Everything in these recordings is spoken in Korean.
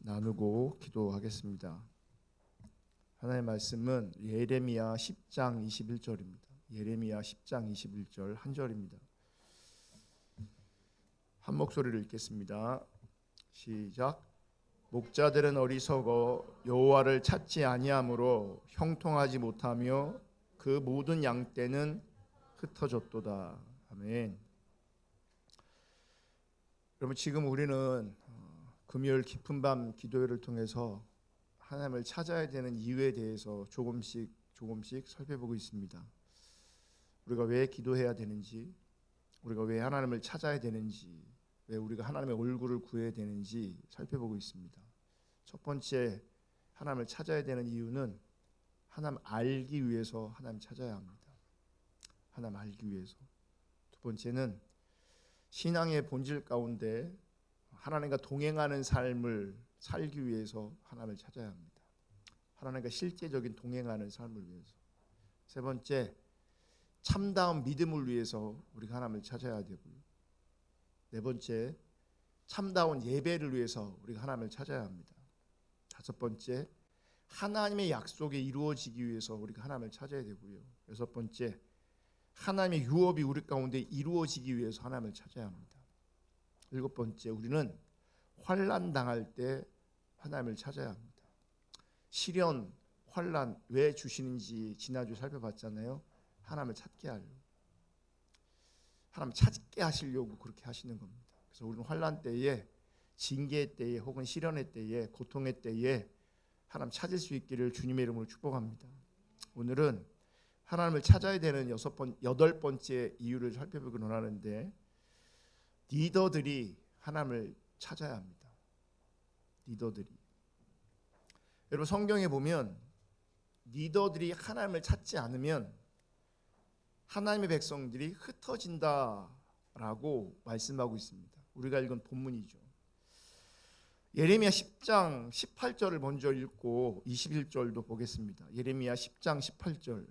나누고 기도하겠습니다. 하나님의 말씀은 예레미야 10장 21절입니다. 예레미야 10장 21절 한 절입니다. 한 목소리를 읽겠습니다. 시작. 목자들은 어리석어 여호와를 찾지 아니하므로 형통하지 못하며 그 모든 양떼는 흩어졌도다. 아멘. 여러분, 지금 우리는 금요일 깊은 밤 기도회를 통해서 하나님을 찾아야 되는 이유에 대해서 조금씩 살펴보고 있습니다. 우리가 왜 기도해야 되는지, 우리가 왜 하나님을 찾아야 되는지, 왜 우리가 하나님의 얼굴을 구해야 되는지 살펴보고 있습니다. 첫 번째, 하나님을 찾아야 되는 이유는 하나님 알기 위해서 하나님 찾아야 합니다. 하나님 알기 위해서. 두 번째는 신앙의 본질 가운데 하나님과 동행하는 삶을 살기 위해서 하나님을 찾아야 합니다. 하나님과 실제적인 동행하는 삶을 위해서. 세 번째, 참다운 믿음을 위해서 우리가 하나님을 찾아야 되고요. 네 번째, 참다운 예배를 위해서 우리가 하나님을 찾아야 합니다. 다섯 번째, 하나님의 약속이 이루어지기 위해서 우리가 하나님을 찾아야 되고요. 여섯 번째, 하나님의 유업이 우리 가운데 이루어지기 위해서 하나님을 찾아야 합니다. 일곱 번째, 우리는 환난 당할 때 하나님을 찾아야 합니다. 시련, 환난 왜 주시는지 지난주 살펴봤잖아요. 하나님을 찾게 하려고, 하나님 찾게 하시려고 그렇게 하시는 겁니다. 그래서 우리는 환난 때에, 징계의 때에, 혹은 시련의 때에, 고통의 때에 하나님 찾을 수 있기를 주님의 이름으로 축복합니다. 오늘은 하나님을 찾아야 되는 여덟 번째 이유를 살펴보기 원하는데, 리더들이 하나님을 찾아야 합니다. 리더들이. 여러분, 성경에 보면 리더들이 하나님을 찾지 않으면 하나님의 백성들이 흩어진다라고 말씀하고 있습니다. 우리가 읽은 본문이죠. 예레미야 10장 18절을 먼저 읽고 21절도 보겠습니다. 예레미야 10장 18절.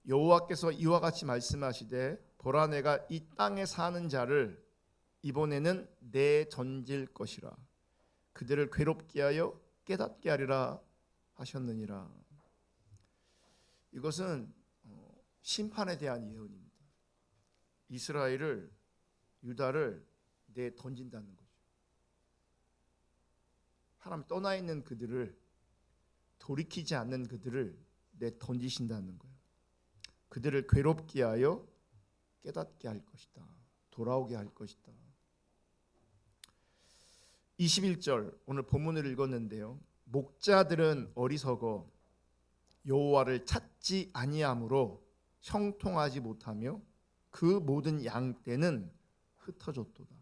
여호와께서 이와 같이 말씀하시되, 보라, 내가 이 땅에 사는 자를 이번에는 내던질 것이라. 그들을 괴롭게 하여 깨닫게 하리라 하셨느니라. 이것은 심판에 대한 예언입니다. 이스라엘을, 유다를 내던진다는 거죠. 하나님 떠나 있는 그들을, 돌이키지 않는 그들을 내던지신다는 거예요. 그들을 괴롭게 하여 깨닫게 할 것이다. 돌아오게 할 것이다. 21절, 오늘 본문을 읽었는데요. 목자들은 어리석어 여호와를 찾지 아니하므로 형통하지 못하며 그 모든 양떼는 흩어졌도다.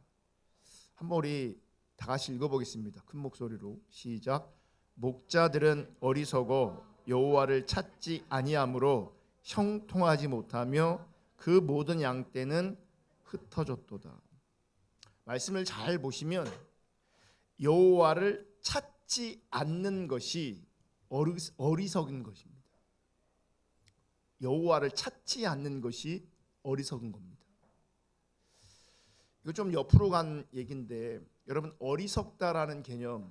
한번 우리 다 같이 읽어보겠습니다. 큰 목소리로 시작. 목자들은 어리석어 여호와를 찾지 아니하므로 형통하지 못하며 그 모든 양떼는 흩어졌도다. 말씀을 잘 보시면 여호와를 찾지 않는 것이 어리석은 것입니다. 여호와를 찾지 않는 것이 어리석은 겁니다. 이거 좀 옆으로 간 얘기인데, 여러분, 어리석다라는 개념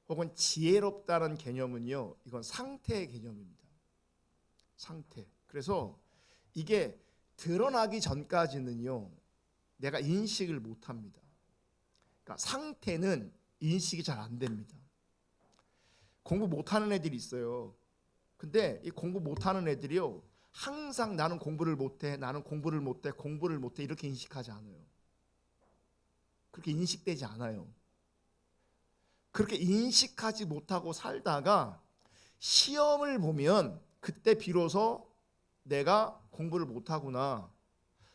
혹은 지혜롭다는 개념은요, 이건 상태의 개념입니다. 상태. 그래서 이게 드러나기 전까지는요, 내가 인식을 못합니다. 그러니까 상태는 인식이 잘 안 됩니다. 공부 못하는 애들이 있어요. 근데 이 공부 못하는 애들이요, 항상 나는 공부를 못해, 나는 공부를 못해, 공부를 못해 이렇게 인식하지 않아요. 그렇게 인식되지 않아요. 그렇게 인식하지 못하고 살다가 시험을 보면 그때 비로소 내가 공부를 못하구나,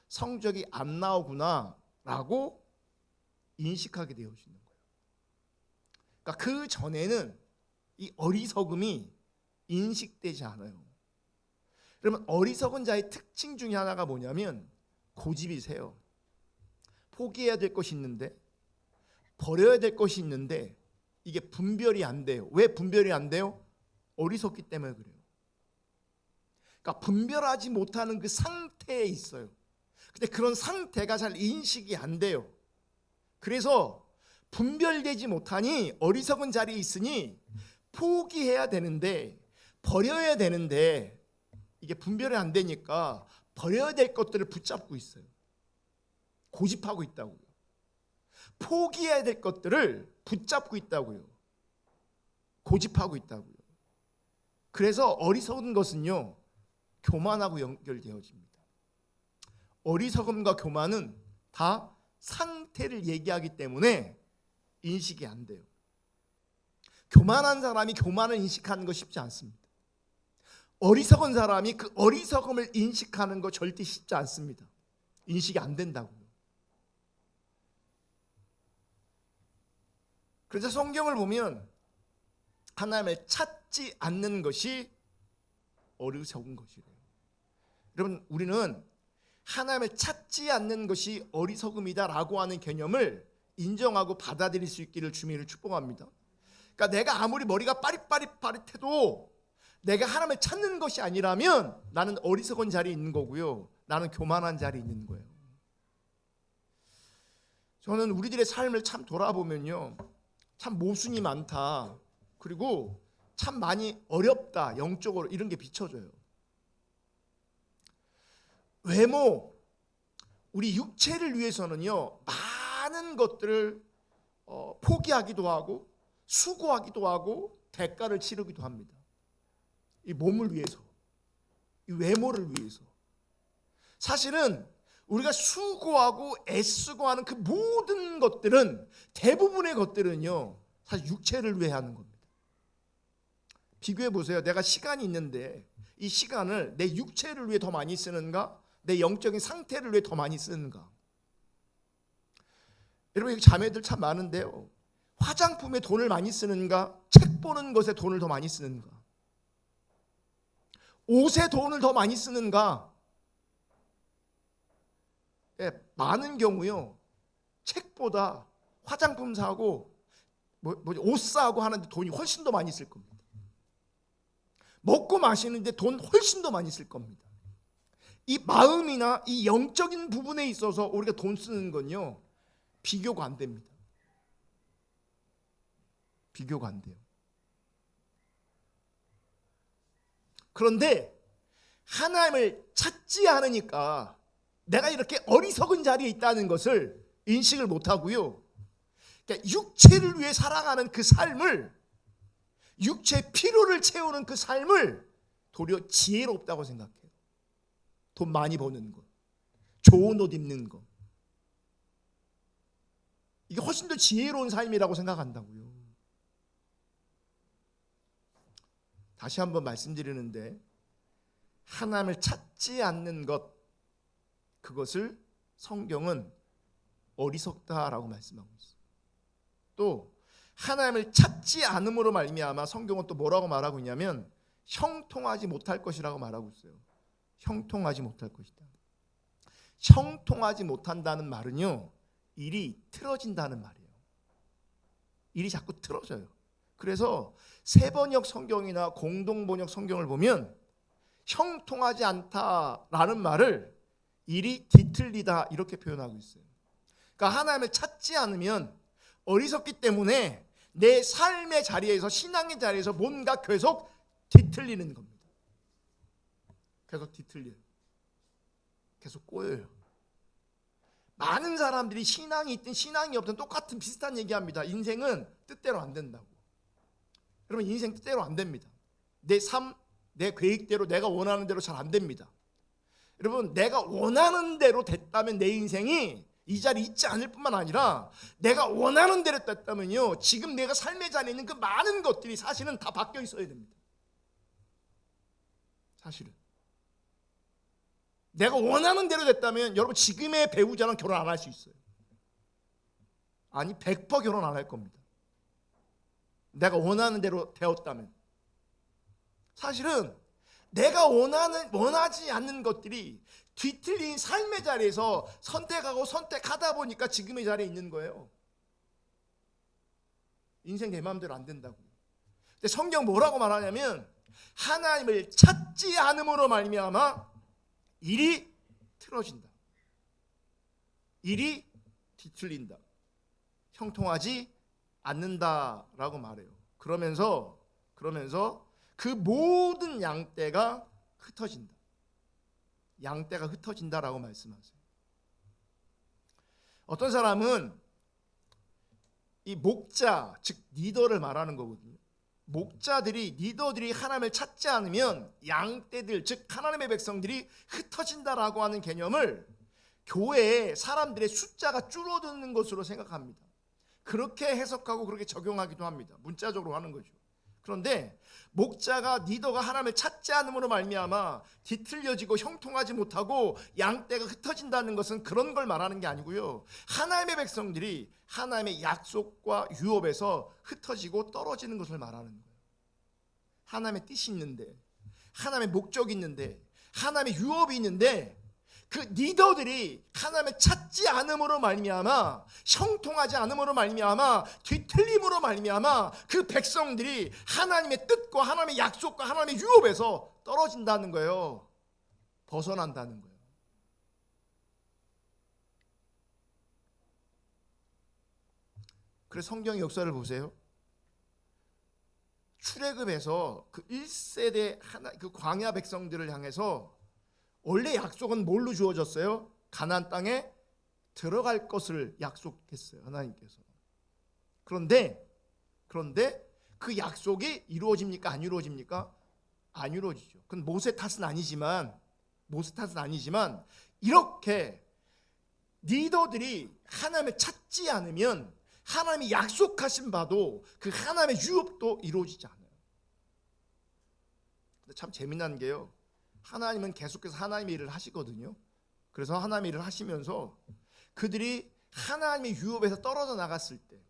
성적이 안 나오구나 라고 인식하게 되어지는 거예요. 그러니까 그 전에는 이 어리석음이 인식되지 않아요. 그러면 어리석은 자의 특징 중에 하나가 뭐냐면 고집이세요. 포기해야 될 것이 있는데, 버려야 될 것이 있는데 이게 분별이 안 돼요. 왜 분별이 안 돼요? 어리석기 때문에 그래요. 그러니까 분별하지 못하는 그 상태에 있어요. 근데 그런 상태가 잘 인식이 안 돼요. 그래서 분별되지 못하니 어리석은 자리에 있으니 포기해야 되는데 버려야 되는데 이게 분별이 안 되니까 버려야 될 것들을 붙잡고 있어요. 고집하고 있다고요. 포기해야 될 것들을 붙잡고 있다고요. 고집하고 있다고요. 그래서 어리석은 것은요, 교만하고 연결되어집니다. 어리석음과 교만은 다 상태를 얘기하기 때문에 인식이 안 돼요. 교만한 사람이 교만을 인식하는 거 쉽지 않습니다. 어리석은 사람이 그 어리석음을 인식하는 거 절대 쉽지 않습니다. 인식이 안 된다고요. 그래서 성경을 보면 하나님을 찾지 않는 것이 어리석은 것이래요. 여러분, 우리는 하나님을 찾지 않는 것이 어리석음이다라고 하는 개념을 인정하고 받아들일 수 있기를 주님을 축복합니다. 그러니까 내가 아무리 머리가 빠릿빠릿해도 내가 하나님을 찾는 것이 아니라면 나는 어리석은 자리에 있는 거고요. 나는 교만한 자리에 있는 거예요. 저는 우리들의 삶을 참 돌아보면요, 참 모순이 많다. 그리고 참 많이 어렵다. 영적으로 이런 게 비춰져요. 외모, 우리 육체를 위해서는요, 많은 것들을 포기하기도 하고 수고하기도 하고 대가를 치르기도 합니다. 이 몸을 위해서, 이 외모를 위해서. 사실은 우리가 수고하고 애쓰고 하는 그 모든 것들은, 대부분의 것들은요, 사실 육체를 위해 하는 겁니다. 비교해 보세요. 내가 시간이 있는데 이 시간을 내 육체를 위해 더 많이 쓰는가, 내 영적인 상태를 위해 더 많이 쓰는가. 여러분, 여기 자매들 참 많은데요, 화장품에 돈을 많이 쓰는가, 책 보는 것에 돈을 더 많이 쓰는가, 옷에 돈을 더 많이 쓰는가. 많은 경우요, 책보다 화장품 사고 옷 사고 하는데 돈이 훨씬 더 많이 쓸 겁니다. 먹고 마시는데 돈 훨씬 더 많이 쓸 겁니다. 이 마음이나 이 영적인 부분에 있어서 우리가 돈 쓰는 건요, 비교가 안 됩니다. 비교가 안 돼요. 그런데 하나님을 찾지 않으니까 내가 이렇게 어리석은 자리에 있다는 것을 인식을 못하고요, 그러니까 육체를 위해 살아가는 그 삶을, 육체의 필요를 채우는 그 삶을 도리어 지혜롭다고 생각해요. 돈 많이 버는 거, 좋은 옷 입는 거, 이게 훨씬 더 지혜로운 삶이라고 생각한다고요. 다시 한번 말씀드리는데, 하나님을 찾지 않는 것, 그것을 성경은 어리석다라고 말씀하고 있어요. 또 하나님을 찾지 않음으로 말미암아 성경은 또 뭐라고 말하고 있냐면 형통하지 못할 것이라고 말하고 있어요. 형통하지 못할 것이다. 형통하지 못한다는 말은요, 일이 틀어진다는 말이에요. 일이 자꾸 틀어져요. 그래서 세번역 성경이나 공동번역 성경을 보면 형통하지 않다라는 말을 일이 뒤틀리다 이렇게 표현하고 있어요. 그러니까 하나님을 찾지 않으면 어리석기 때문에 내 삶의 자리에서, 신앙의 자리에서 뭔가 계속 뒤틀리는 겁니다. 계속 뒤틀려요. 계속 꼬여요. 많은 사람들이 신앙이 있든 신앙이 없든 똑같은 비슷한 얘기합니다. 인생은 뜻대로 안 된다고. 여러분, 인생 뜻대로 안 됩니다. 내 삶, 내 계획대로, 내가 원하는 대로 잘 안 됩니다. 여러분, 내가 원하는 대로 됐다면 내 인생이 이 자리에 있지 않을 뿐만 아니라, 내가 원하는 대로 됐다면요, 지금 내가 삶의 자리에 있는 그 많은 것들이 사실은 다 바뀌어 있어야 됩니다. 사실은 내가 원하는 대로 됐다면 여러분, 지금의 배우자랑 결혼 안 할 수 있어요. 아니, 100% 결혼 안 할 겁니다. 내가 원하는 대로 되었다면. 사실은 내가 원하지 않는 것들이 뒤틀린 삶의 자리에서 선택하고 선택하다 보니까 지금의 자리에 있는 거예요. 인생 내 마음대로 안 된다고. 근데 성경 뭐라고 말하냐면, 하나님을 찾지 않음으로 말미암아 일이 틀어진다. 일이 뒤틀린다. 형통하지 않는다라고 말해요. 그러면서 그 모든 양떼가 흩어진다. 양떼가 흩어진다라고 말씀하세요. 어떤 사람은 이 목자, 즉 리더를 말하는 거거든요. 목자들이, 리더들이 하나님을 찾지 않으면 양떼들, 즉 하나님의 백성들이 흩어진다라고 하는 개념을 교회에 사람들의 숫자가 줄어드는 것으로 생각합니다. 그렇게 해석하고 그렇게 적용하기도 합니다. 문자적으로 하는 거죠. 그런데 목자가, 리더가 하나님을 찾지 않음으로 말미암아 뒤틀려지고 형통하지 못하고 양떼가 흩어진다는 것은 그런 걸 말하는 게 아니고요, 하나님의 백성들이 하나님의 약속과 유업에서 흩어지고 떨어지는 것을 말하는 거예요. 하나님의 뜻이 있는데, 하나님의 목적이 있는데, 하나님의 유업이 있는데 그 리더들이 하나님을 찾지 않음으로 말미암아, 형통하지 않음으로 말미암아, 뒤틀림으로 말미암아 그 백성들이 하나님의 뜻과 하나님의 약속과 하나님의 유업에서 떨어진다는 거예요. 벗어난다는 거예요. 그래서 성경의 역사를 보세요. 출애굽에서 그 1세대 그 광야 백성들을 향해서 원래 약속은 뭘로 주어졌어요? 가나안 땅에 들어갈 것을 약속했어요, 하나님께서. 그런데 그 약속이 이루어집니까? 안 이루어집니까? 안 이루어지죠. 그건 모세 탓은 아니지만 이렇게 리더들이 하나님을 찾지 않으면 하나님이 약속하신 바도 그 하나님의 유업도 이루어지지 않아요. 근데 참 재미난 게요, 하나님은 계속해서 하나님의 일을 하시거든요. 그래서 하나님의 일을 하시면서 그들이 하나님의 유업에서 떨어져 나갔을 때,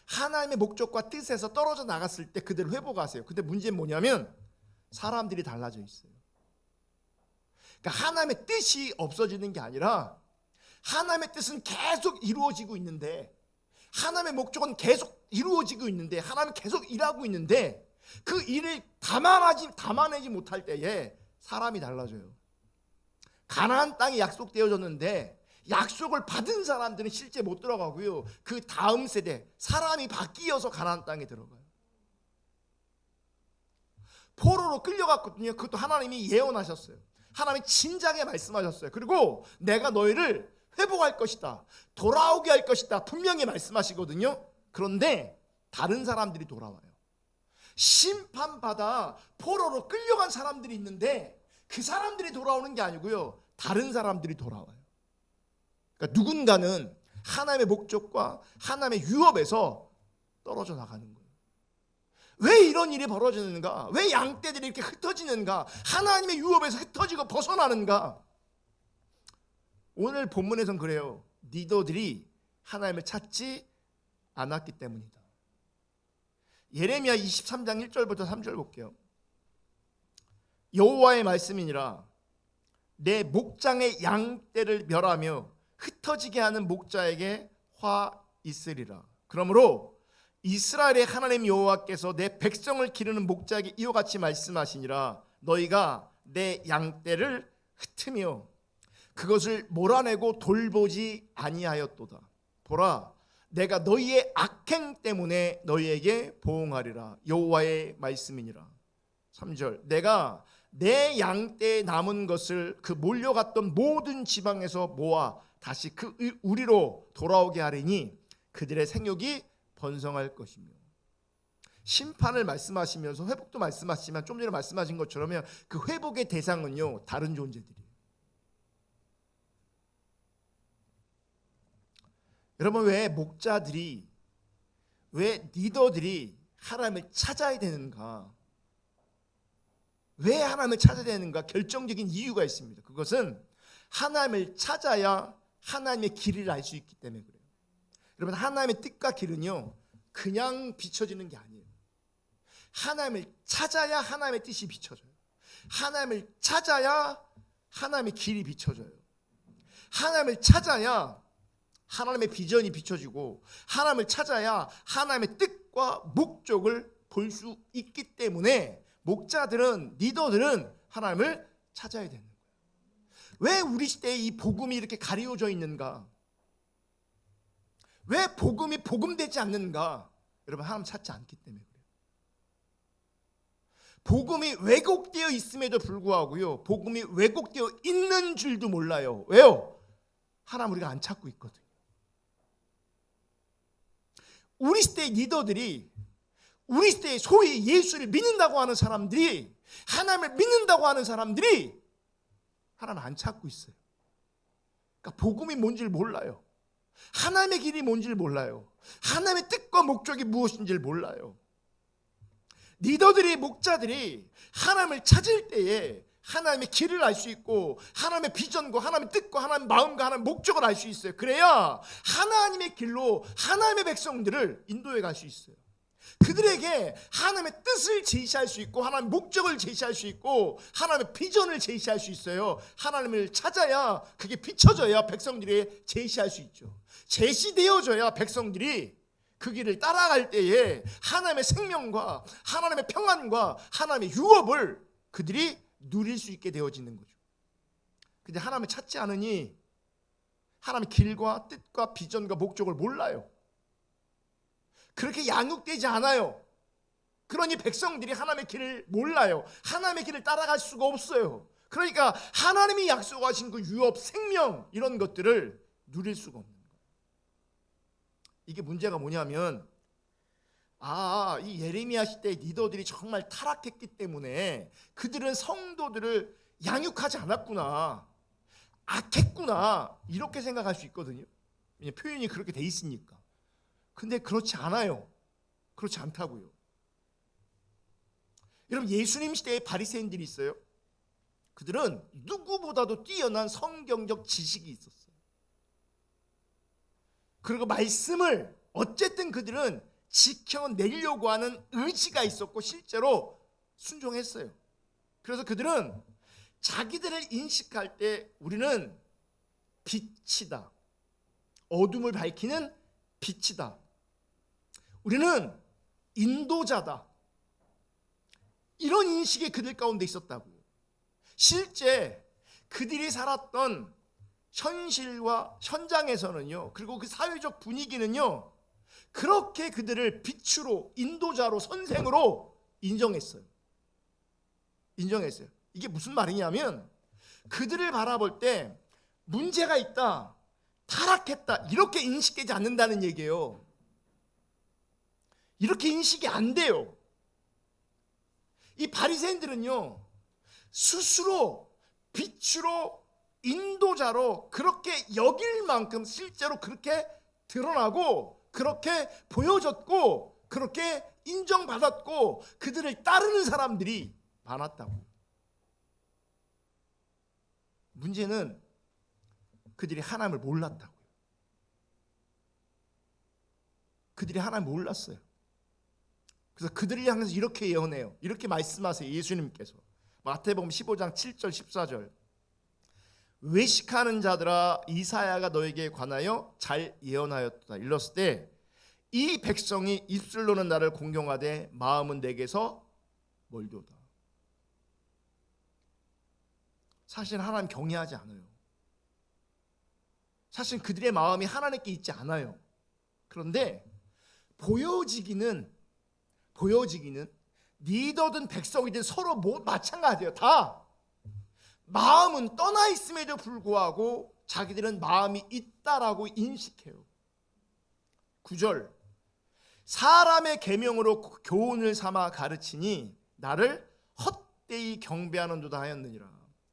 하나님의 목적과 뜻에서 떨어져 나갔을 때 그들을 회복하세요. 근데 문제는 뭐냐면 사람들이 달라져 있어요. 그러니까 하나님의 뜻이 없어지는 게 아니라 하나님의 뜻은 계속 이루어지고 있는데, 하나님의 목적은 계속 이루어지고 있는데, 하나님은 계속 일하고 있는데 그 일을 담아내지 못할 때에 사람이 달라져요. 가나안 땅이 약속되어졌는데 약속을 받은 사람들은 실제 못 들어가고요, 그 다음 세대 사람이 바뀌어서 가나안 땅에 들어가요. 포로로 끌려갔거든요. 그것도 하나님이 예언하셨어요. 하나님이 진작에 말씀하셨어요. 그리고 내가 너희를 회복할 것이다, 돌아오게 할 것이다, 분명히 말씀하시거든요. 그런데 다른 사람들이 돌아와요. 심판받아 포로로 끌려간 사람들이 있는데 그 사람들이 돌아오는 게 아니고요, 다른 사람들이 돌아와요. 그러니까 누군가는 하나님의 목적과 하나님의 유업에서 떨어져 나가는 거예요. 왜 이런 일이 벌어지는가? 왜 양떼들이 이렇게 흩어지는가? 하나님의 유업에서 흩어지고 벗어나는가? 오늘 본문에선 그래요. 리더들이 하나님을 찾지 않았기 때문이다. 예레미야 23장 1절부터 3절 볼게요. 여호와의 말씀이니라. 내 목장의 양떼를 멸하며 흩어지게 하는 목자에게 화 있으리라. 그러므로 이스라엘의 하나님 여호와께서 내 백성을 기르는 목자에게 이와 같이 말씀하시니라. 너희가 내 양떼를 흩으며 그것을 몰아내고 돌보지 아니하였도다. 보라, 내가 너희의 악행 때문에 너희에게 보응하리라. 여호와의 말씀이니라. 3절, 내가 내 양떼에 남은 것을 그 몰려갔던 모든 지방에서 모아 다시 그 우리로 돌아오게 하리니 그들의 생육이 번성할 것이며. 심판을 말씀하시면서 회복도 말씀하시지만 좀 전에 말씀하신 것처럼 그 회복의 대상은요, 다른 존재들이에요. 여러분, 왜 목자들이, 왜 리더들이 하나님을 찾아야 되는가? 왜 하나님을 찾아야 되는가? 결정적인 이유가 있습니다. 그것은 하나님을 찾아야 하나님의 길을 알 수 있기 때문에 그래요. 여러분, 하나님의 뜻과 길은요, 그냥 비춰지는 게 아니에요. 하나님을 찾아야 하나님의 뜻이 비춰져요. 하나님을 찾아야 하나님의 길이 비춰져요. 하나님을 찾아야 하나님의 비전이 비춰지고, 하나님을 찾아야 하나님의 뜻과 목적을 볼 수 있기 때문에 목자들은, 리더들은 하나님을 찾아야 되는 거예요. 왜 우리 시대에 이 복음이 이렇게 가려져 있는가? 왜 복음이 복음되지 않는가? 여러분, 하나님 찾지 않기 때문에 그래요. 복음이 왜곡되어 있음에도 불구하고요, 복음이 왜곡되어 있는 줄도 몰라요. 왜요? 하나님 우리가 안 찾고 있거든요. 우리 시대의 리더들이, 우리 시대의 소위 예수를 믿는다고 하는 사람들이, 하나님을 믿는다고 하는 사람들이 하나님 안 찾고 있어요. 그러니까 복음이 뭔지를 몰라요. 하나님의 길이 뭔지를 몰라요. 하나님의 뜻과 목적이 무엇인지를 몰라요. 리더들이, 목자들이 하나님을 찾을 때에 하나님의 길을 알 수 있고, 하나님의 비전과 하나님의 뜻과 하나님의 마음과 하나님의 목적을 알 수 있어요. 그래야 하나님의 길로 하나님의 백성들을 인도해 갈 수 있어요. 그들에게 하나님의 뜻을 제시할 수 있고, 하나님의 목적을 제시할 수 있고, 하나님의 비전을 제시할 수 있어요. 하나님을 찾아야, 그게 비춰져야 백성들이 제시할 수 있죠. 제시되어져야 백성들이 그 길을 따라갈 때에 하나님의 생명과 하나님의 평안과 하나님의 유업을 그들이 누릴 수 있게 되어지는 거죠. 근데 하나님을 찾지 않으니 하나님의 길과 뜻과 비전과 목적을 몰라요. 그렇게 양육되지 않아요. 그러니 백성들이 하나님의 길을 몰라요. 하나님의 길을 따라갈 수가 없어요. 그러니까 하나님이 약속하신 그 유업, 생명, 이런 것들을 누릴 수가 없는 거예요. 이게 문제가 뭐냐면, 이 예레미야 시대의 리더들이 정말 타락했기 때문에 그들은 성도들을 양육하지 않았구나, 악했구나, 이렇게 생각할 수 있거든요. 왜냐하면 표현이 그렇게 돼 있으니까. 근데 그렇지 않아요. 그렇지 않다고요. 여러분, 예수님 시대에 바리새인들이 있어요. 그들은 누구보다도 뛰어난 성경적 지식이 있었어요. 그리고 말씀을 어쨌든 그들은 지켜내려고 하는 의지가 있었고 실제로 순종했어요. 그래서 그들은 자기들을 인식할 때 우리는 빛이다, 어둠을 밝히는 빛이다, 우리는 인도자다, 이런 인식이 그들 가운데 있었다고요. 실제 그들이 살았던 현실과 현장에서는요, 그리고 그 사회적 분위기는요, 그렇게 그들을 빛으로, 인도자로, 선생으로 인정했어요. 이게 무슨 말이냐면, 그들을 바라볼 때 문제가 있다, 타락했다, 이렇게 인식되지 않는다는 얘기예요. 이렇게 인식이 안 돼요. 이 바리새인들은요, 스스로 빛으로, 인도자로 그렇게 여길 만큼 실제로 그렇게 드러나고, 그렇게 보여졌고, 그렇게 인정받았고, 그들을 따르는 사람들이 많았다고. 문제는 그들이 하나님을 몰랐다고요. 그들이 하나님을 몰랐어요. 그래서 그들을 향해서 이렇게 예언해요. 이렇게 말씀하세요. 예수님께서 마태복음 15장 7절 14절. 외식하는 자들아, 이사야가 너에게 관하여 잘 예언하였다. 일렀을 때 이 백성이 입술로는 나를 공경하되 마음은 내게서 멀도다. 사실 하나님 경외하지 않아요. 사실 그들의 마음이 하나님께 있지 않아요. 그런데 보여지기는 리더든 백성이든 서로 마찬가지예요. 다 마음은 떠나 있음에도 불구하고 자기들은 마음이 있다라고 인식해요. 9절. 사람의 계명으로 교훈을 삼아 가르치니 나를 헛되이 경배하는도다 하였느니라.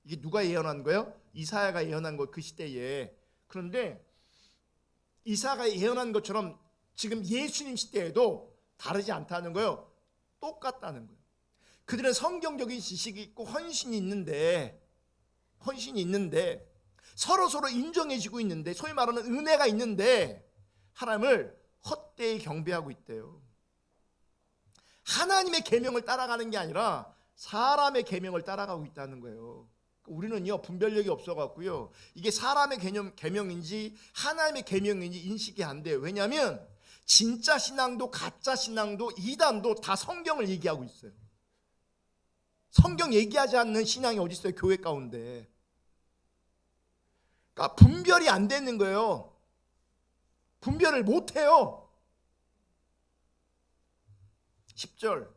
이게 누가 예언한 거예요? 이사야가 예언한 거, 그 시대에. 그런데 이사야가 예언한 것처럼 지금 예수님 시대에도 다르지 않다는 거예요. 똑같다는 거예요. 그들은 성경적인 지식이 있고 헌신이 있는데 서로 인정해지고 있는데, 소위 말하는 은혜가 있는데 하나님을 헛되이 경배하고 있대요. 하나님의 계명을 따라가는 게 아니라 사람의 계명을 따라가고 있다는 거예요. 우리는요, 분별력이 없어갖고요, 이게 사람의 계명인지 하나님의 계명인지 인식이 안 돼요. 왜냐하면 진짜 신앙도 가짜 신앙도 이단도 다 성경을 얘기하고 있어요. 성경 얘기하지 않는 신앙이 어디 있어요, 교회 가운데. 그러니까 분별이 안 되는 거예요. 분별을 못해요. 10절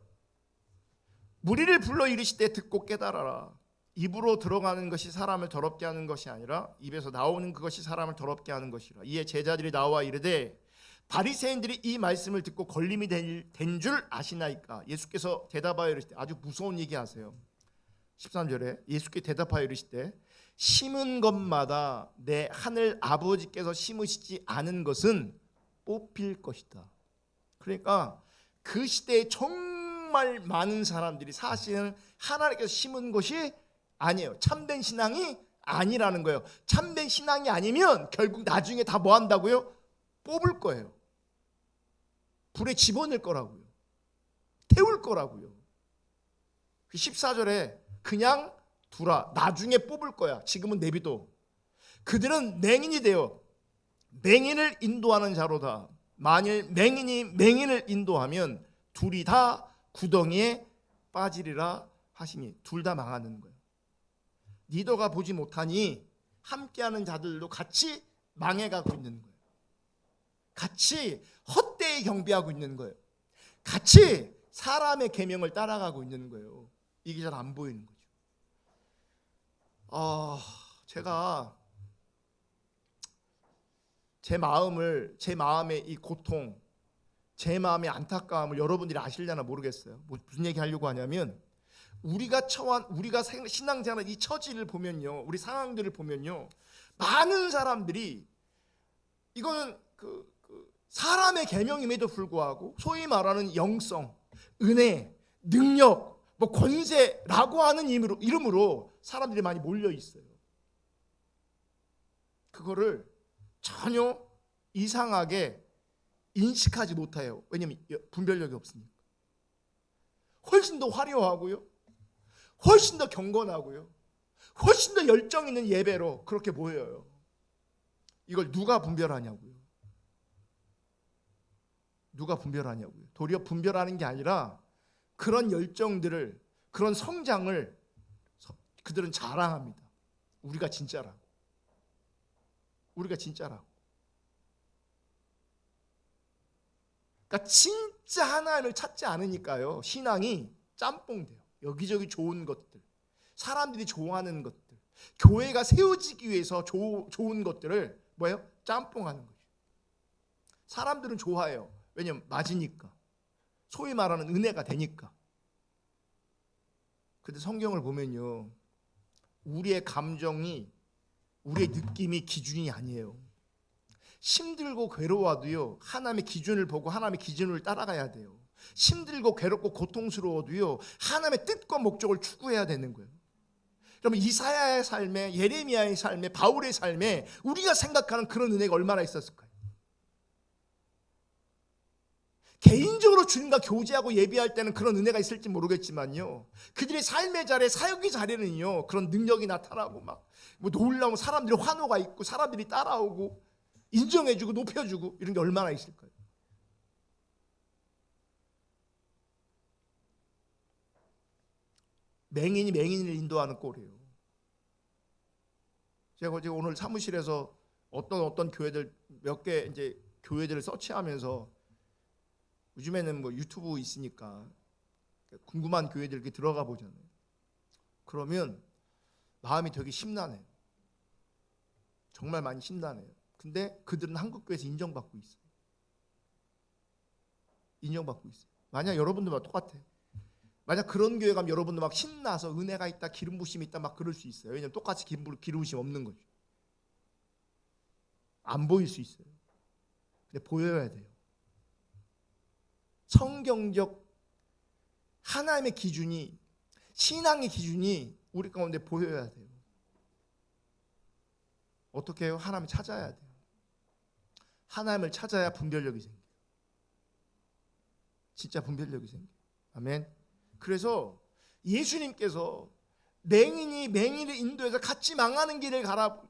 무리를 불러 이르시되 듣고 깨달아라. 입으로 들어가는 것이 사람을 더럽게 하는 것이 아니라 입에서 나오는 그것이 사람을 더럽게 하는 것이라. 이에 제자들이 나와 이르되 바리새인들이 이 말씀을 듣고 걸림이 된 줄 아시나이까. 예수께서 대답하여 이르시되, 아주 무서운 얘기 하세요. 13절에 예수께 대답하여 이르시되 심은 것마다 내 하늘 아버지께서 심으시지 않은 것은 뽑힐 것이다. 그러니까 그 시대에 정말 많은 사람들이 사실은 하나님께서 심은 것이 아니에요. 참된 신앙이 아니라는 거예요. 참된 신앙이 아니면 결국 나중에 다 뭐 한다고요? 뽑을 거예요. 불에 집어넣을 거라고요. 태울 거라고요. 14절에 그냥 두라. 나중에 뽑을 거야. 지금은 내비둬. 그들은 맹인이 되어 맹인을 인도하는 자로다. 만일 맹인이 맹인을 인도하면 둘이 다 구덩이에 빠지리라 하시니, 둘 다 망하는 거예요. 리더가 보지 못하니 함께하는 자들도 같이 망해가고 있는 거예요. 같이 헛되이 경배하고 있는 거예요. 같이 사람의 계명을 따라가고 있는 거예요. 이게 잘 안 보이는 거죠. 제가 제 마음의 이 고통, 제 마음의 안타까움을 여러분들이 아시려나 모르겠어요. 무슨 얘기 하려고 하냐면, 우리가 신앙생활 이 처지를 보면요, 우리 상황들을 보면요, 많은 사람들이 이거는 사람의 계명임에도 불구하고 소위 말하는 영성, 은혜, 능력, 권세라고 하는 이름으로 사람들이 많이 몰려 있어요. 그거를 전혀 이상하게 인식하지 못해요. 왜냐하면 분별력이 없으니까. 훨씬 더 화려하고요, 훨씬 더 경건하고요, 훨씬 더 열정 있는 예배로 그렇게 보여요. 이걸 누가 분별하냐고요. 누가 분별하냐고요. 도리어 분별하는 게 아니라 그런 열정들을, 그런 성장을 그들은 자랑합니다. 우리가 진짜라고. 우리가 진짜라고. 그러니까 진짜 하나님을 찾지 않으니까요, 신앙이 짬뽕돼요. 여기저기 좋은 것들, 사람들이 좋아하는 것들, 교회가 세워지기 위해서 좋은 것들을 뭐예요? 짬뽕하는 거죠. 사람들은 좋아해요. 왜냐면 맞으니까, 소위 말하는 은혜가 되니까. 근데 성경을 보면요, 우리의 감정이, 우리의 느낌이 기준이 아니에요. 힘들고 괴로워도요, 하나님의 기준을 보고 하나님의 기준을 따라가야 돼요. 힘들고 괴롭고 고통스러워도요, 하나님의 뜻과 목적을 추구해야 되는 거예요. 그러면 이사야의 삶에, 예레미야의 삶에, 바울의 삶에 우리가 생각하는 그런 은혜가 얼마나 있었을까요? 개인적으로 주님과 교제하고 예배할 때는 그런 은혜가 있을지 모르겠지만요, 그들의 삶의 자리에, 사역의 자리는요, 그런 능력이 나타나고 놀라운 사람들의 환호가 있고 사람들이 따라오고 인정해주고 높여주고 이런 게 얼마나 있을까요? 맹인이 맹인을 인도하는 꼴이에요. 제가 오늘 사무실에서 어떤 교회들 몇 개 이제 교회들을 서치하면서, 요즘에는 유튜브 있으니까 궁금한 교회들 이렇게 들어가 보잖아요. 그러면 마음이 되게 심란해요. 정말 많이 심란해요. 근데 그들은 한국교회에서 인정받고 있어요. 인정받고 있어요. 만약 여러분들과 똑같아요. 만약 그런 교회 가면 여러분들 막 신나서 은혜가 있다, 기름 부심이 있다 막 그럴 수 있어요. 왜냐면 똑같이 기름 부심 없는 거죠. 안 보일 수 있어요. 근데 보여야 돼요. 성경적 하나님의 기준이, 신앙의 기준이 우리 가운데 보여야 돼요. 어떻게 해요? 하나님을 찾아야 돼요. 하나님을 찾아야 분별력이 생겨요. 진짜 분별력이 생겨요. 아멘. 그래서 예수님께서 맹인이 맹인을 인도해서 같이 망하는 길을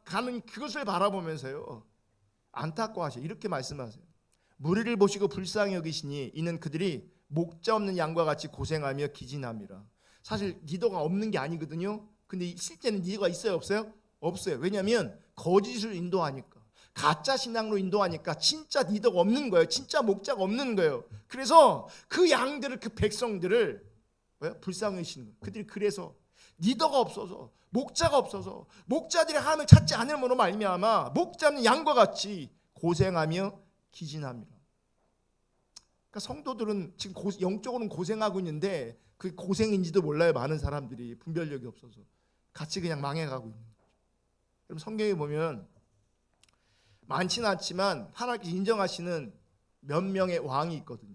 가는 그것을 바라보면서요, 안타까워하셔요. 이렇게 말씀하세요. 무리를 보시고 불쌍히 여기시니 이는 그들이 목자 없는 양과 같이 고생하며 기진함이라. 사실 리더가 없는 게 아니거든요. 근데 실제는 리더가 있어요, 없어요? 없어요. 왜냐하면 거짓을 인도하니까, 가짜 신앙으로 인도하니까 진짜 리더가 없는 거예요. 진짜 목자가 없는 거예요. 그래서 그 양들을, 그 백성들을 불쌍히 여기시는 거예요. 그들이 그래서 리더가 없어서, 목자가 없어서, 목자들이 하나님을 찾지 않음으로 말미암아 목자는 양과 같이 고생하며 기진합니다. 그러니까 성도들은 지금 영적으로는 고생하고 있는데 그 고생인지도 몰라요. 많은 사람들이 분별력이 없어서 같이 그냥 망해가고 있는 거죠. 그럼 성경에 보면 많지는 않지만 하나님께서 인정하시는 몇 명의 왕이 있거든요.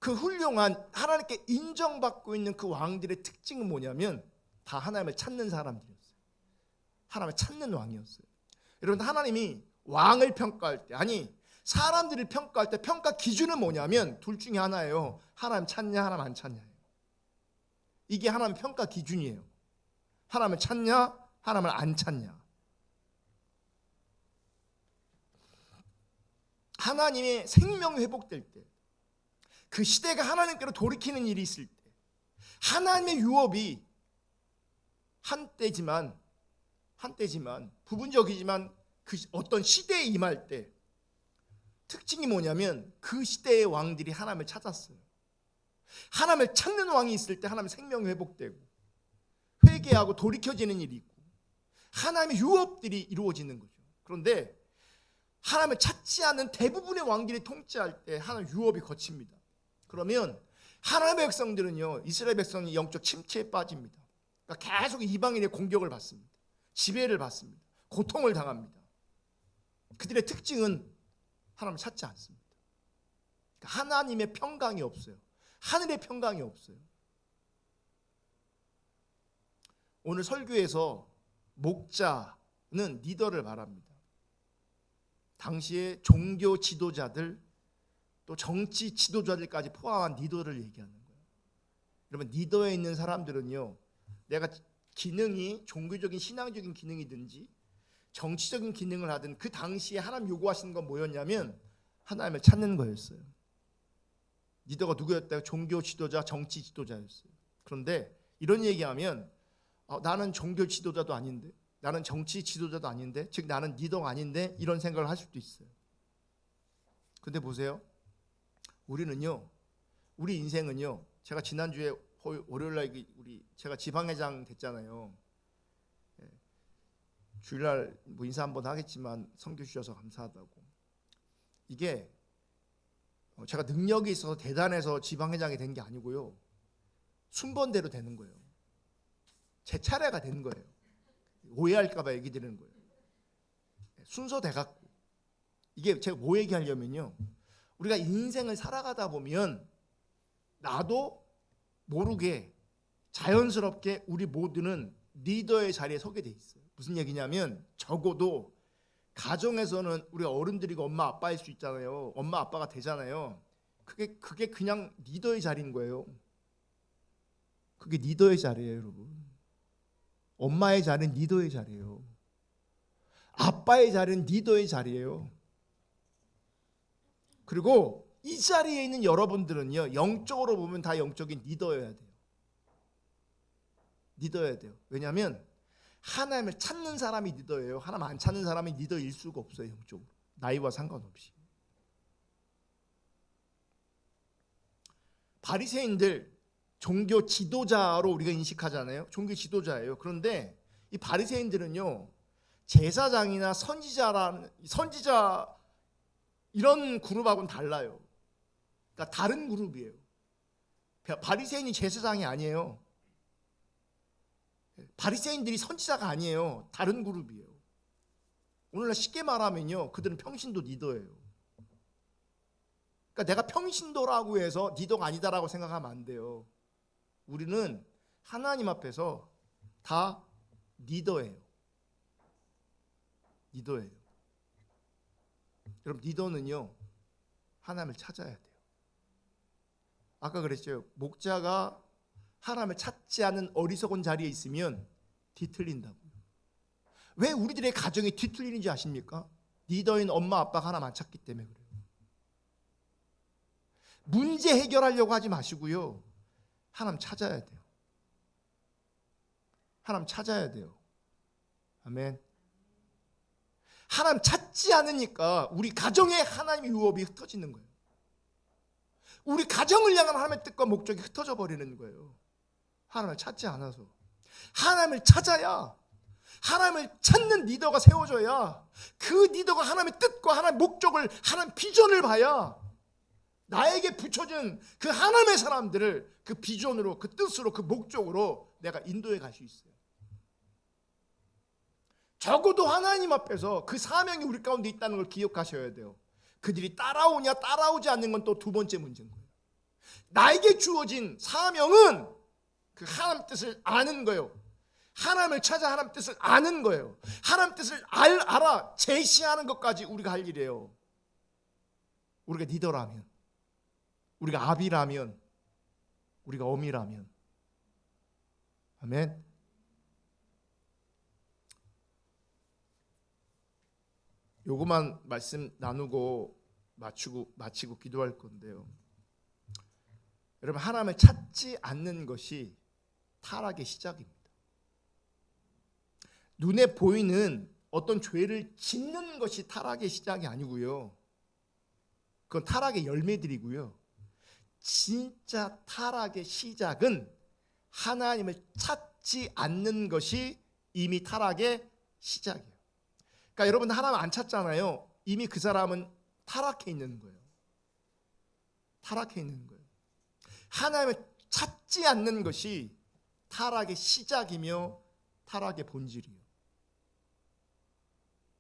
그 훌륭한 하나님께 인정받고 있는 그 왕들의 특징은 뭐냐면 다 하나님을 찾는 사람들이었어요. 하나님을 찾는 왕이었어요. 여러분, 하나님이 왕을 평가할 때, 아니 사람들을 평가할 때 평가 기준은 뭐냐면 둘 중에 하나예요. 하나님 찾냐, 하나님 안 찾냐. 이게 하나님 평가 기준이에요. 하나님을 찾냐, 하나님을 안 찾냐. 하나님의 생명이 회복될 때, 그 시대가 하나님께로 돌이키는 일이 있을 때, 하나님의 유업이 한때지만 부분적이지만 그 어떤 시대에 임할 때 특징이 뭐냐면 그 시대의 왕들이 하나님을 찾았어요. 하나님을 찾는 왕이 있을 때 하나님의 생명이 회복되고 회개하고 돌이켜지는 일이 있고 하나님의 유업들이 이루어지는 거죠. 그런데 하나님을 찾지 않는 대부분의 왕들이 통치할 때 하나님 유업이 거칩니다. 그러면 하나님의 백성들은요, 이스라엘 백성이 영적 침체에 빠집니다. 그러니까 계속 이방인의 공격을 받습니다. 지배를 받습니다. 고통을 당합니다. 그들의 특징은 하나님을 찾지 않습니다. 그러니까 하나님의 평강이 없어요. 하늘의 평강이 없어요. 오늘 설교에서 목자는 리더를 말합니다. 당시에 종교 지도자들 또 정치 지도자들까지 포함한 리더를 얘기하는 거예요. 여러분, 리더에 있는 사람들은요, 내가 기능이 종교적인 신앙적인 기능이든지 정치적인 기능을 하든 그 당시에 하나님 요구하시는 건 뭐였냐면 하나님을 찾는 거였어요. 리더가 누구였다고? 종교 지도자, 정치 지도자였어요. 그런데 이런 얘기하면 나는 종교 지도자도 아닌데, 나는 정치 지도자도 아닌데, 즉 나는 리더가 아닌데, 이런 생각을 할 수도 있어요. 근데 보세요, 우리는요, 우리 인생은요, 제가 지난주에 월요일날 제가 지방회장 됐잖아요. 주일날 뭐 인사 한번 하겠지만 섬겨주셔서 감사하다고. 이게 제가 능력이 있어서 대단해서 지방회장이 된 게 아니고요, 순번대로 되는 거예요. 제 차례가 되는 거예요. 오해할까봐 얘기 드리는 거예요. 순서 돼갖고. 이게 제가 뭐 얘기하려면요, 우리가 인생을 살아가다 보면 나도 모르게 자연스럽게 우리 모두는 리더의 자리에 서게 돼 있어요. 무슨 얘기냐면 적어도 가정에서는 우리 어른들이고 엄마 아빠일 수 있잖아요. 엄마 아빠가 되잖아요. 그게 그냥 리더의 자리인 거예요. 그게 리더의 자리예요, 여러분. 엄마의 자리는 리더의 자리예요. 아빠의 자리는 리더의 자리예요. 그리고 이 자리에 있는 여러분들은요, 영적으로 보면 다 영적인 리더여야 돼요. 리더여야 돼요. 왜냐하면 하나님을 찾는 사람이 리더예요. 하나님 안 찾는 사람이 리더일 수가 없어요. 영적으로. 나이와 상관없이. 바리새인들 종교 지도자로 우리가 인식하잖아요. 종교 지도자예요. 그런데 이 바리새인들은요, 제사장이나 선지자 이런 그룹하고는 달라요. 그러니까 다른 그룹이에요. 바리새인이 제사장이 아니에요. 바리새인들이 선지자가 아니에요. 다른 그룹이에요. 오늘날 쉽게 말하면요, 그들은 평신도 리더예요. 그러니까 내가 평신도라고 해서 리더가 아니다라고 생각하면 안 돼요. 우리는 하나님 앞에서 다 리더예요. 리더예요. 여러분, 리더는요, 하나님을 찾아야 돼요. 아까 그랬죠. 목자가 하나님을 찾지 않은 어리석은 자리에 있으면 뒤틀린다고요. 왜 우리들의 가정이 뒤틀리는지 아십니까? 리더인 엄마 아빠가 하나님 안 찾기 때문에 그래요. 문제 해결하려고 하지 마시고요, 하나님 찾아야 돼요. 하나님 찾아야 돼요. 아멘. 하나님 찾지 않으니까 우리 가정에 하나님의 유업이 흩어지는 거예요. 우리 가정을 향한 하나님의 뜻과 목적이 흩어져 버리는 거예요. 하나님을 찾지 않아서. 하나님을 찾아야, 하나님을 찾는 리더가 세워져야, 그 리더가 하나님의 뜻과 하나님의 목적을, 하나님의 비전을 봐야 나에게 붙여진 그 하나님의 사람들을 그 비전으로, 그 뜻으로, 그 목적으로 내가 인도해 갈 수 있어요. 적어도 하나님 앞에서 그 사명이 우리 가운데 있다는 걸 기억하셔야 돼요. 그들이 따라오냐 따라오지 않는 건 또 두 번째 문제인 거예요. 나에게 주어진 사명은 그 하나님 뜻을 아는 거예요. 하나님을 찾아 하나님 뜻을 아는 거예요. 하나님 뜻을 알아 제시하는 것까지 우리가 할 일이에요. 우리가 리더라면, 우리가 아비라면, 우리가 어미라면. 아멘. 요거만 말씀 나누고 마치고 기도할 건데요. 여러분, 하나님을 찾지 않는 것이 타락의 시작입니다. 눈에 보이는 어떤 죄를 짓는 것이 타락의 시작이 아니고요. 그건 타락의 열매들이고요. 진짜 타락의 시작은 하나님을 찾지 않는 것이 이미 타락의 시작이에요. 그러니까 여러분, 하나님 안 찾잖아요. 이미 그 사람은 타락해 있는 거예요. 타락해 있는 거예요. 하나님을 찾지 않는 것이 타락의 시작이며 타락의 본질이에요.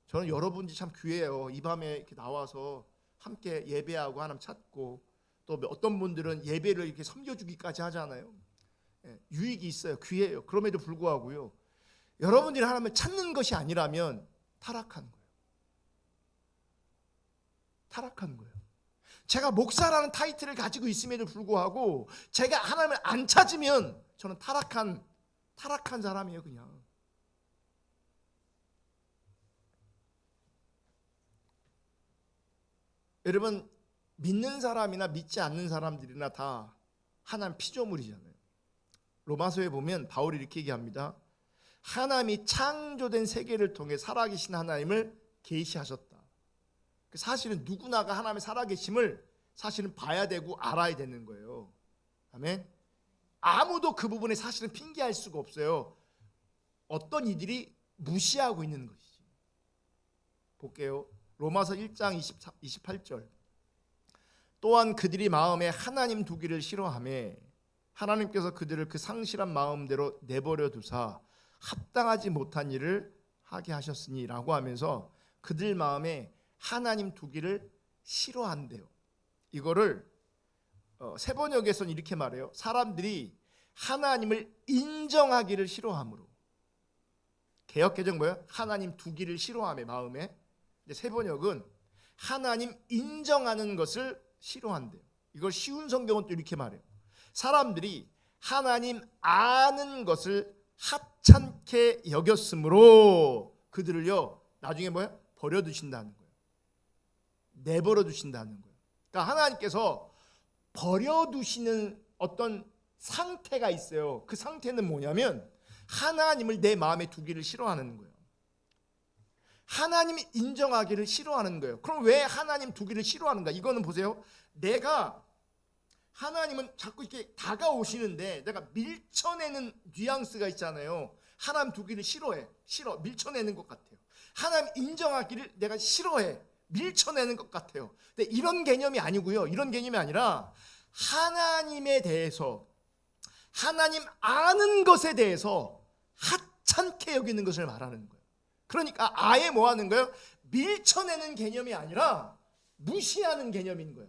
저는 여러분이 참 귀해요. 이 밤에 이렇게 나와서 함께 예배하고 하나님 찾고, 또 어떤 분들은 예배를 이렇게 섬겨주기까지 하잖아요. 유익이 있어요. 귀해요. 그럼에도 불구하고요, 여러분들이 하나님을 찾는 것이 아니라면 타락한 거예요. 타락한 거예요. 제가 목사라는 타이틀을 가지고 있음에도 불구하고 제가 하나님을 안 찾으면 저는 타락한 사람이에요. 그냥. 여러분, 믿는 사람이나 믿지 않는 사람들이나 다 하나님 피조물이잖아요. 로마서에 보면 바울이 이렇게 얘기합니다. 하나님이 창조된 세계를 통해 살아계신 하나님을 계시하셨다. 사실은 누구나가 하나님의 살아계심을 사실은 봐야 되고 알아야 되는 거예요. 아멘. 아무도 그 부분에 사실은 핑계할 수가 없어요. 어떤 이들이 무시하고 있는 것이지. 볼게요. 로마서 1장 28절. 또한 그들이 마음에 하나님 두기를 싫어하며 하나님께서 그들을 그 상실한 마음대로 내버려 두사 합당하지 못한 일을 하게 하셨으니 라고 하면서 그들 마음에 하나님 두기를 싫어한대요. 이거를 세번역에서는 이렇게 말해요. 사람들이 하나님을 인정하기를 싫어함으로. 개역개정 뭐예요? 하나님 두기를 싫어하며 마음에. 세번역은 하나님 인정하는 것을 싫어한대요. 이걸 쉬운 성경은 또 이렇게 말해요. 사람들이 하나님 아는 것을 하찮게 여겼으므로 그들을요 나중에 뭐예요? 버려두신다는 거예요. 내버려두신다는 거예요. 그러니까 하나님께서 버려두시는 어떤 상태가 있어요. 그 상태는 뭐냐면 하나님을 내 마음에 두기를 싫어하는 거예요. 하나님이 인정하기를 싫어하는 거예요. 그럼 왜 하나님 두기를 싫어하는가? 이거는 보세요. 내가 하나님은 자꾸 이렇게 다가오시는데 내가 밀쳐내는 뉘앙스가 있잖아요. 하나님 두기를 싫어 밀쳐내는 것 같아요. 하나님 인정하기를 내가 싫어해 밀쳐내는 것 같아요. 근데 이런 개념이 아니고요. 이런 개념이 아니라 하나님에 대해서, 하나님 아는 것에 대해서 하찮게 여기는 것을 말하는 거예요. 그러니까 아예 뭐 하는 거예요? 밀쳐내는 개념이 아니라 무시하는 개념인 거예요.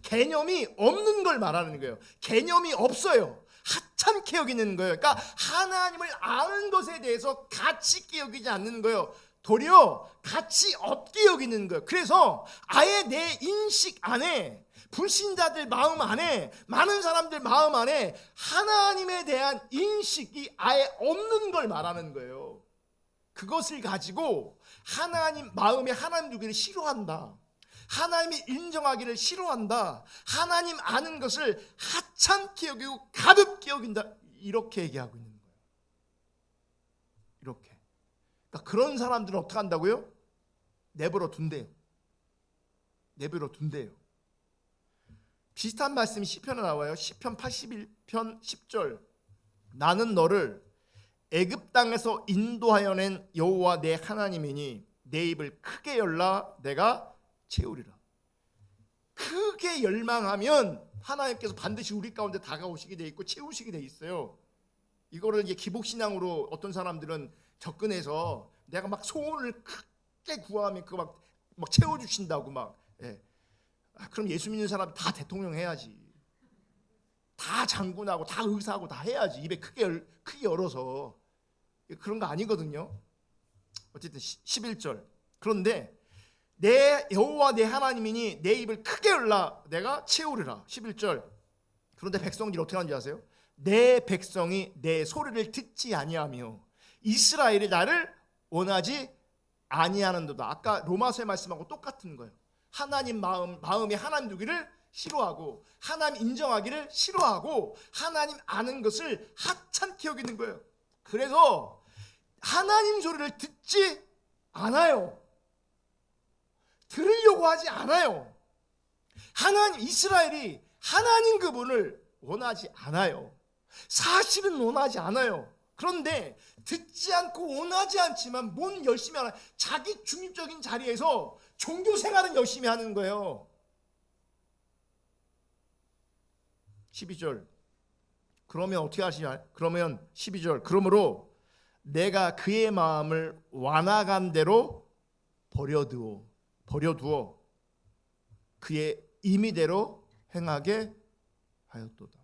개념이 없는 걸 말하는 거예요. 개념이 없어요. 하찮게 여기는 거예요. 그러니까 하나님을 아는 것에 대해서 가치 있게 여기지 않는 거예요. 도리어 가치 없게 여기는 거예요. 그래서 아예 내 인식 안에, 불신자들 마음 안에, 많은 사람들 마음 안에 하나님에 대한 인식이 아예 없는 걸 말하는 거예요. 그것을 가지고 하나님 마음에 하나님 두기를 싫어한다, 하나님이 인정하기를 싫어한다, 하나님 아는 것을 하찮게 여기고 가볍게 여긴다, 이렇게 얘기하고 있는 거예요. 이렇게. 그러니까 그런 사람들은 어떻게 한다고요? 내버려 둔대요. 내버려 둔대요. 비슷한 말씀이 시편에 나와요. 시편 81편 10절. 나는 너를 애굽 땅에서 인도하여 낸 여호와 내 하나님이니 내 입을 크게 열라 내가 채우리라. 크게 열망하면 하나님께서 반드시 우리 가운데 다가오시게 돼 있고 채우시게 돼 있어요. 이거를 이제 기복신앙으로 어떤 사람들은 접근해서 내가 막 소원을 크게 구하면 그거 막 채워주신다고 막. 예. 그럼 예수 믿는 사람 다 대통령 해야지. 다 장군하고 다 의사하고 다 해야지. 입에 크게 열어서. 그런 거 아니거든요. 어쨌든 11절. 그런데 내 여호와 내 하나님이니 내 입을 크게 열라 내가 채우리라. 11절. 그런데 백성들이 어떻게 하는지 아세요? 내 백성이 내 소리를 듣지 아니하며 이스라엘이 나를 원하지 아니하는도다. 아까 로마서의 말씀하고 똑같은 거예요. 하나님 마음이 하나님 두기를 싫어하고 하나님 인정하기를 싫어하고 하나님 아는 것을 하찮게 여기는 거예요. 그래서 하나님 소리를 듣지 않아요. 들으려고 하지 않아요. 하나님 이스라엘이 하나님 그분을 원하지 않아요. 사실은 원하지 않아요. 그런데 듣지 않고 원하지 않지만 뭔 열심히 하나 자기 중립적인 자리에서 종교 생활은 열심히 하는 거예요. 12절. 그러면 어떻게 하시냐? 그러면 12절. 그러므로 내가 그의 마음을 완악한 대로 버려두어 그의 임의대로 행하게 하였도다.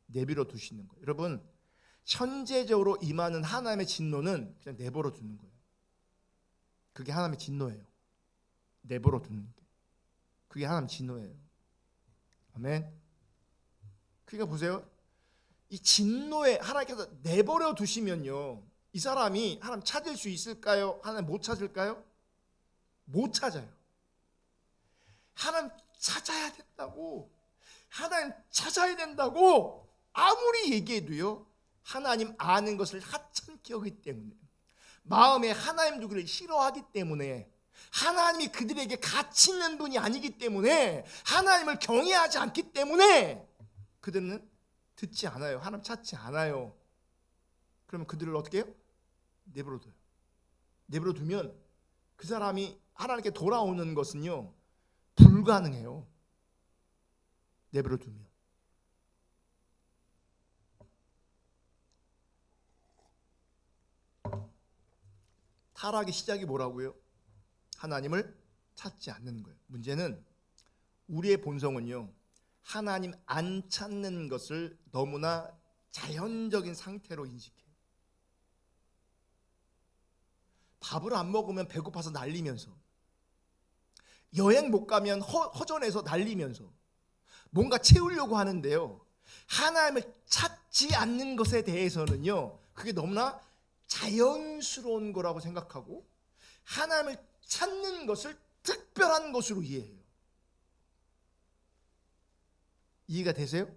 내버려 두시는 거예요. 여러분, 천재적으로 임하는 하나님의 진노는 그냥 내버려 두는 거예요. 그게 하나님의 진노예요. 내버려 두는 게. 그게 하나님의 진노예요. 아멘. 그러니까 보세요. 이 진노에 하나님께서 내버려 두시면요, 이 사람이 하나님 찾을 수 있을까요? 하나님 못 찾을까요? 못 찾아요. 하나님 찾아야 된다고, 하나님 찾아야 된다고 아무리 얘기해도요, 하나님 아는 것을 하찮게 여기기 때문에, 마음에 하나님 두기를 싫어하기 때문에, 하나님이 그들에게 가치 있는 분이 아니기 때문에, 하나님을 경외하지 않기 때문에 그들은 듣지 않아요. 하나님 찾지 않아요. 그러면 그들을 어떻게 해요? 내버려둬요. 내버려두면 그 사람이 하나님께 돌아오는 것은요, 불가능해요. 내버려두면. 타락의 시작이 뭐라고요? 하나님을 찾지 않는 거예요. 문제는 우리의 본성은요, 하나님 안 찾는 것을 너무나 자연적인 상태로 인식해요. 밥을 안 먹으면 배고파서 날리면서, 여행 못 가면 허전해서 날리면서 뭔가 채우려고 하는데요, 하나님을 찾지 않는 것에 대해서는요, 그게 너무나 자연스러운 거라고 생각하고 하나님을 찾는 것을 특별한 것으로 이해해요. 이해가 되세요?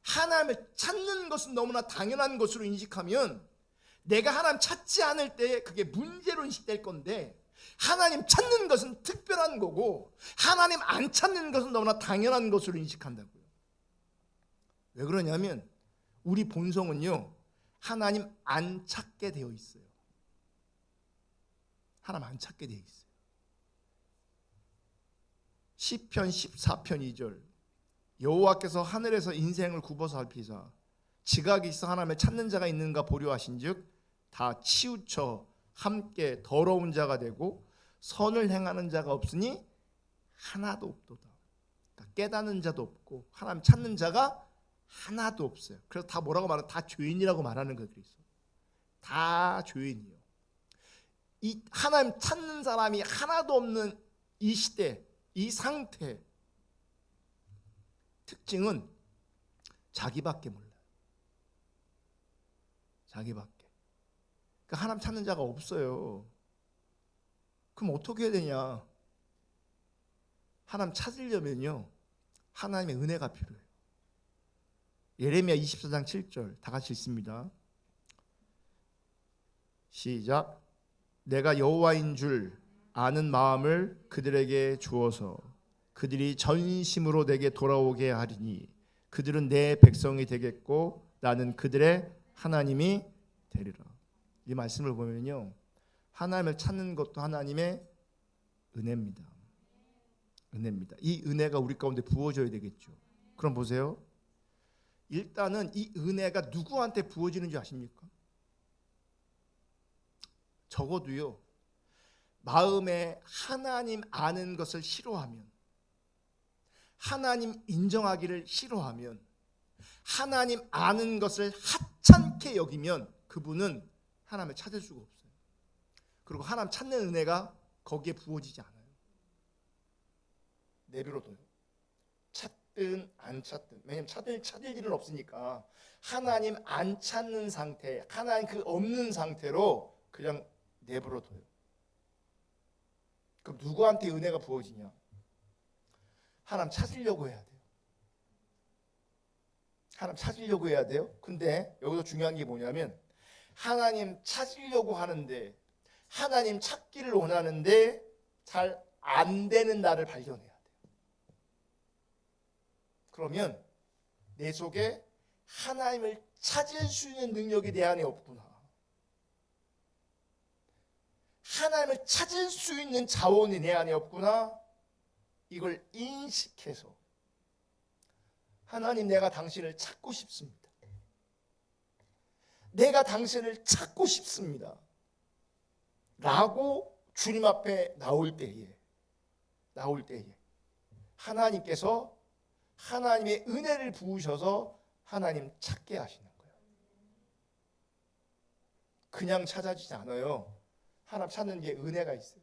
하나님을 찾는 것은 너무나 당연한 것으로 인식하면 내가 하나님 찾지 않을 때 그게 문제로 인식될 건데, 하나님 찾는 것은 특별한 거고 하나님 안 찾는 것은 너무나 당연한 것으로 인식한다고요. 왜 그러냐면 우리 본성은요, 하나님 안 찾게 되어 있어요. 하나님 안 찾게 되어 있어요. 시편 14편 2절. 여호와께서 하늘에서 인생을 굽어서 살피사 지각이 있어 하나님을 찾는 자가 있는가 보려 하신즉 다 치우쳐 함께 더러운 자가 되고 선을 행하는 자가 없으니 하나도 없도다. 그러니까 깨닫는 자도 없고 하나님 찾는 자가 하나도 없어요. 그래서 다 뭐라고 말하는? 다 죄인이라고 말하는 것들이 있어요. 다 죄인이요. 이 하나님 찾는 사람이 하나도 없는 이 시대, 이 상태, 특징은 자기밖에 몰라요. 자기밖에. 그러니까 하나님 찾는 자가 없어요. 그럼 어떻게 해야 되냐? 하나님 찾으려면요, 하나님의 은혜가 필요해요. 예레미야 24장 7절 다 같이 읽습니다. 시작. 내가 여호와인 줄 아는 마음을 그들에게 주어서 그들이 전심으로 내게 돌아오게 하리니 그들은 내 백성이 되겠고 나는 그들의 하나님이 되리라. 이 말씀을 보면요, 하나님을 찾는 것도 하나님의 은혜입니다. 은혜입니다. 이 은혜가 우리 가운데 부어져야 되겠죠. 그럼 보세요. 일단은 이 은혜가 누구한테 부어지는 줄 아십니까? 적어도요, 마음에 하나님 아는 것을 싫어하면, 하나님 인정하기를 싫어하면, 하나님 아는 것을 하찮게 여기면 그분은 하나님을 찾을 수가 없어요. 그리고 하나님 찾는 은혜가 거기에 부어지지 않아요. 내버려둬요. 찾든 안 찾든. 왜냐면 찾을 일은 없으니까 하나님 안 찾는 상태, 하나님 그 없는 상태로 그냥 내버려둬요. 그럼 누구한테 은혜가 부어지냐? 하나님 찾으려고 해야 돼요. 하나님 찾으려고 해야 돼요. 근데 여기서 중요한 게 뭐냐면 하나님 찾으려고 하는데, 하나님 찾기를 원하는데 잘 안 되는 나를 발견해야 돼요. 그러면 내 속에 하나님을 찾을 수 있는 능력이 내 안에 없구나, 하나님을 찾을 수 있는 자원이 내 안에 없구나, 이걸 인식해서 하나님, 내가 당신을 찾고 싶습니다. 내가 당신을 찾고 싶습니다 라고 주님 앞에 나올 때에 하나님께서 하나님의 은혜를 부으셔서 하나님 찾게 하시는 거예요. 그냥 찾아지지 않아요. 하나님 찾는 게 은혜가 있어요.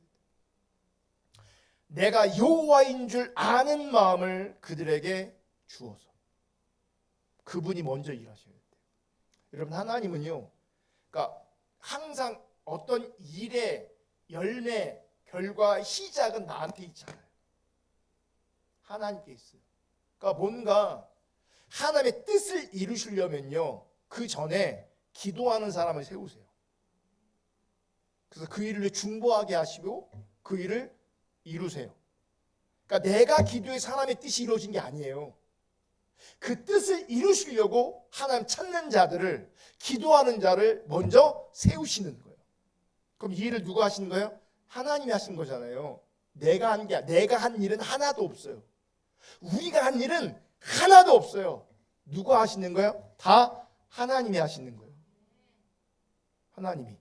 내가 여호와인 줄 아는 마음을 그들에게 주어서 그분이 먼저 일하셔야 돼요. 여러분, 하나님은요, 그러니까 항상 어떤 일의 열매, 결과, 시작은 나한테 있잖아요. 하나님께 있어요. 그러니까 뭔가 하나님의 뜻을 이루시려면요, 그 전에 기도하는 사람을 세우세요. 그래서 그 일을 중보하게 하시고 그 일을 이루세요. 그러니까 내가 기도해서 하나님의 뜻이 이루어진 게 아니에요. 그 뜻을 이루시려고 하나님 찾는 자들을, 기도하는 자를 먼저 세우시는 거예요. 그럼 이 일을 누가 하시는 거예요? 하나님이 하신 거잖아요. 내가 한 일은 하나도 없어요. 우리가 한 일은 하나도 없어요. 누가 하시는 거예요? 다 하나님이 하시는 거예요. 하나님이.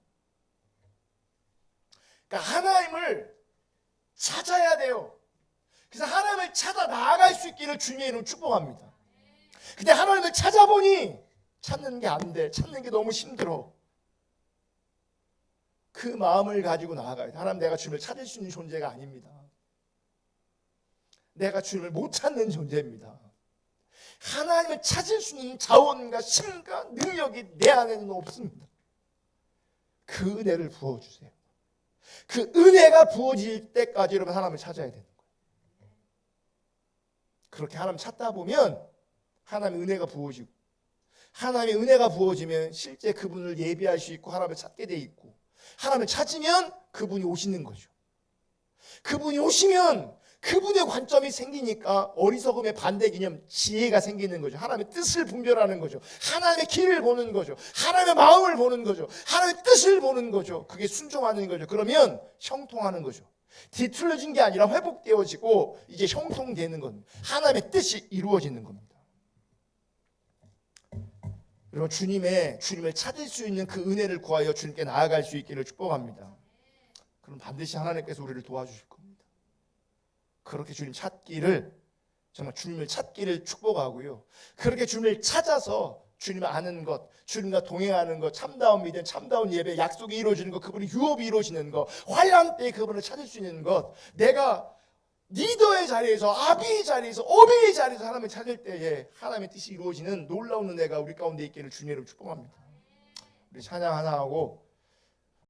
그러니까 하나님을 찾아야 돼요. 그래서 하나님을 찾아 나아갈 수 있기를 주님의 이름으로 축복합니다. 근데 하나님을 찾아보니 찾는 게 안 돼. 찾는 게 너무 힘들어. 그 마음을 가지고 나아가야 돼. 하나님, 내가 주님을 찾을 수 있는 존재가 아닙니다. 내가 주님을 못 찾는 존재입니다. 하나님을 찾을 수 있는 자원과 힘과 능력이 내 안에는 없습니다. 그 은혜를 부어주세요. 그 은혜가 부어질 때까지 여러분 하나님을 찾아야 되는 거예요. 그렇게 하나님 찾다 보면 하나님의 은혜가 부어지고, 하나님의 은혜가 부어지면 실제 그분을 예비할 수 있고 하나님을 찾게 돼 있고, 하나님을 찾으면 그분이 오시는 거죠. 그분이 오시면 그분의 관점이 생기니까 어리석음의 반대 개념, 지혜가 생기는 거죠. 하나님의 뜻을 분별하는 거죠. 하나님의 길을 보는 거죠. 하나님의 마음을 보는 거죠. 하나님의 뜻을 보는 거죠. 그게 순종하는 거죠. 그러면 형통하는 거죠. 뒤틀려진 게 아니라 회복되어지고 이제 형통되는 겁니다. 하나님의 뜻이 이루어지는 겁니다. 여러분, 주님을 찾을 수 있는 그 은혜를 구하여 주님께 나아갈 수 있기를 축복합니다. 그럼 반드시 하나님께서 우리를 도와주실 겁니다. 그렇게 주님 찾기를, 정말 주님을 찾기를 축복하고요. 그렇게 주님을 찾아서 주님을 아는 것, 주님과 동행하는 것, 참다운 믿음, 참다운 예배, 약속이 이루어지는 것, 그분의 유업이 이루어지는 것, 환난 때에 그분을 찾을 수 있는 것, 내가 리더의 자리에서, 아비의 자리에서, 어비의 자리에서 하나님을 찾을 때에 하나님의 뜻이 이루어지는 놀라운 은혜가 우리 가운데 있기를 주님으로 축복합니다. 우리 찬양 하나 하고